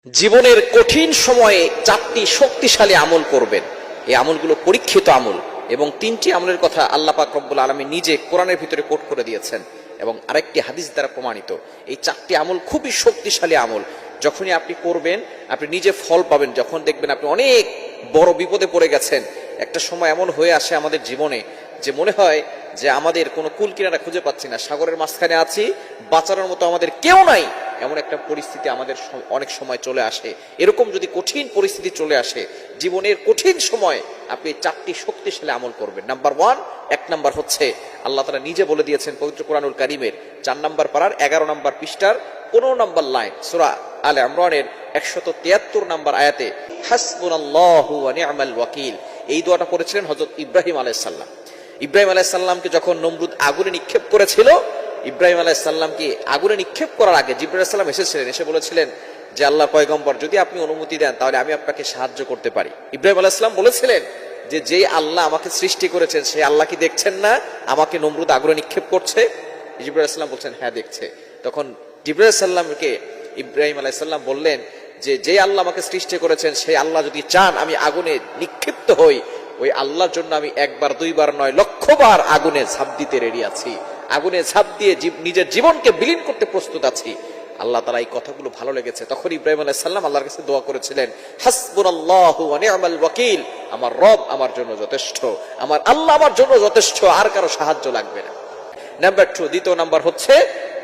জীবনের কঠিন সময়ে 4টি শক্তিশালী আমল করবেন। এই আমলগুলো পরীক্ষিত আমল এবং 3টি আমলের কথা আল্লাহ পাক রব্বুল আলামিন নিজে কোরআনের ভিতরে কোট করে দিয়েছেন এবং আরেকটি হাদিস দ্বারা প্রমাণিত। এই 4টি আমল খুবই শক্তিশালী আমল। যখনই আপনি করবেন আপনি নিজে ফল পাবেন। যখন দেখবেন আপনি অনেক বড় বিপদে পড়ে গেছেন, একটা সময় এমন হয়ে আসে আমাদের জীবনে যে মনে হয় যে আমাদের কোনো কুল কিনারা খুঁজে পাচ্ছি না, সাগরের মাঝখানে আছি, বাঁচানোর মতো আমাদের কেউ নাই, এমন একটা পরিস্থিতি আমাদের অনেক সময় চলে আসে। এরকম যদি কঠিন পরিস্থিতি চলে আসে জীবনের কঠিন সময়, আপনি 4টি শক্তিশালী আমল করবেন। নাম্বার 1, নাম্বার হচ্ছে আল্লাহ তাআলা নিজে বলে দিয়েছেন পবিত্র কোরআনুল কারীমের 4 নম্বর পারার 11 নম্বর পৃষ্ঠার 15 নম্বর লাইন, সূরা আলে ইমরানের 173 নম্বর আয়াতে, হাসবুনাল্লাহু ওয়া নি'মাল ওয়াকিল। এই দোয়াটা পড়েছিলেন হযরত ইব্রাহিম আলাইহিস সালাম। ইব্রাহিম আলাইহিস সালামকে যখন নমরুদ আগুনে নিক্ষেপ করেছিল, ইব্রাহিম আলাইহিস সালামকে আগুনে নিক্ষেপ করার আগে জিবরাইল আলাইহিস সালাম এসেছিলেন, এসে বলেছিলেন যে আল্লাহ পয়গম্বর যদি আপনি অনুমতি দেন তাহলে আমি আপনাকে সাহায্য করতে পারি। ইব্রাহিম আলাইহিস সালাম বলেছিলেন যে যেই আল্লাহ আমাকে সৃষ্টি করেছেন সেই আল্লাহ কি দেখছেন না আমাকে নমরুদ আগুনে নিক্ষেপ করছে? জিবরাইল আলাইহিস সালাম বলছেন হ্যাঁ দেখছে। তখন জিবরাইল আলাইহিস সালামকে ইব্রাহিম আলাইহিস সালাম বললেন যে যেই আল্লাহ আমাকে সৃষ্টি করেছেন সেই আল্লাহ যদি চান আমি আগুনে নিক্ষিপ্ত হই, ওই আল্লাহর জন্য আমি একবার দুইবার নয় লক্ষবার আগুনে ঝাঁপ দিতে রেডি আছি, আগুনে ঝাঁপ দিয়ে নিজের জীবনকে বিলীন করতে প্রস্তুত আছি। আল্লাহ তাআলা এই কথাগুলো ভালো লেগেছে। তখন ইব্রাহিম আলাইহিস সালাম আল্লাহর কাছে দোয়া করেছিলেন, হাসবুনাল্লাহু ওয়া নি'মাল ওয়াকিল, আমার রব আমার জন্য যথেষ্ট, আমার আল্লাহ আমার জন্য যথেষ্ট, আর কারো সাহায্য লাগবে না। নাম্বার 2, দ্বিতীয় নাম্বার হচ্ছে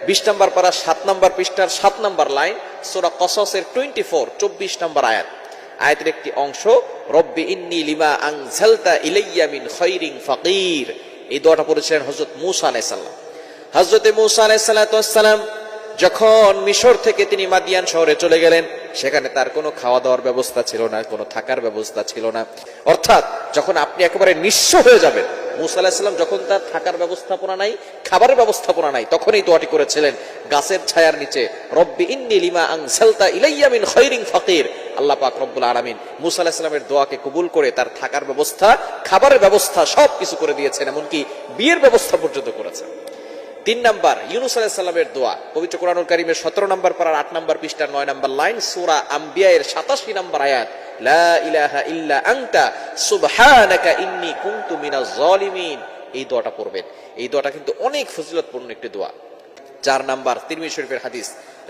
20 নম্বর পারা 7 নম্বর পৃষ্ঠার 7 নম্বর লাইন, সূরা কসসের 24 নম্বর আয়াত। আয়াতের একটি অংশ, রব্বি ইন্নী লিমা আনজালতা ইলাইয়া মিন খায়রিন ফাকির। এই দোয়াটা পড়েছিলেন হযরত মূসা আলাইহিস সালাম। হযরত মূসা আলাইহিস সালাম যখন মিশর থেকে তিনি মাদিয়ান শহরে চলে গেলেন, সেখানে তার কোনো খাওয়া দাওয়ার ব্যবস্থা ছিল না, কোনো থাকার ব্যবস্থা ছিল না। অর্থাৎ যখন আপনি একেবারে নিঃস্ব হয়ে যাবেন, মূসা আলাইহিস সালাম যখন তার থাকার ব্যবস্থাপনা নাই, খাবারের ব্যবস্থাপনা নাই, তখন এই দোয়াটি করেছিলেন গাছের ছায়ার নিচে, রব্বি ইন্নী লিমা আনজালতা ইলাইয়া মিন খায়রিন ফাকির। আল্লাহ পাক রব্বুল আলামিন মূসা আলাইহিস সালামের দোয়াকে কবুল করে তার থাকার ব্যবস্থা, খাবারের ব্যবস্থা সবকিছু করে দিয়েছেন, এমনকি বিয়ের ব্যবস্থা পর্যন্ত করেছেন। 3 নাম্বার, ইউনূস আলাইহিস সালামের দোয়া, পবিত্র কোরআনুল কারীমের 17 নম্বর পারার 8 নম্বর পৃষ্ঠার 9 নম্বর লাইন, সূরা আম্বিয়ার 87 নম্বর আয়াত, লা ইলাহা ইল্লা আনতা সুবহানাকা ইন্নী কুনতু মিনাজ জালিমিন। এই দোয়াটা পড়বেন। এই দোয়াটা কিন্তু অনেক ফজিলতপূর্ণ একটি দোয়া। 4 নাম্বার, তিরমিজি শরীফের হাদিস,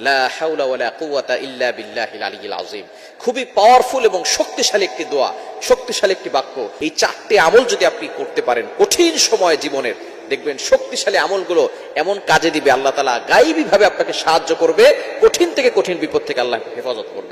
লা হাওলা ওয়ালা কুওয়াতা ইল্লা বিল্লাহিল আলিয়্যিল আযীম। খুবই পাওয়ারফুল এবং শক্তিশালী একটি দোয়া, শক্তিশালী একটি বাক্য। এই 4টি আমল যদি আপনি করতে পারেন কঠিন সময় জীবনের, দেখবেন শক্তিশালী আমলগুলো এমন কাজে দিবে, আল্লাহ তাআলা গায়বী ভাবে আপনাকে সাহায্য করবে, কঠিন থেকে কঠিন বিপদ থেকে আল্লাহ হেফাজত করবে।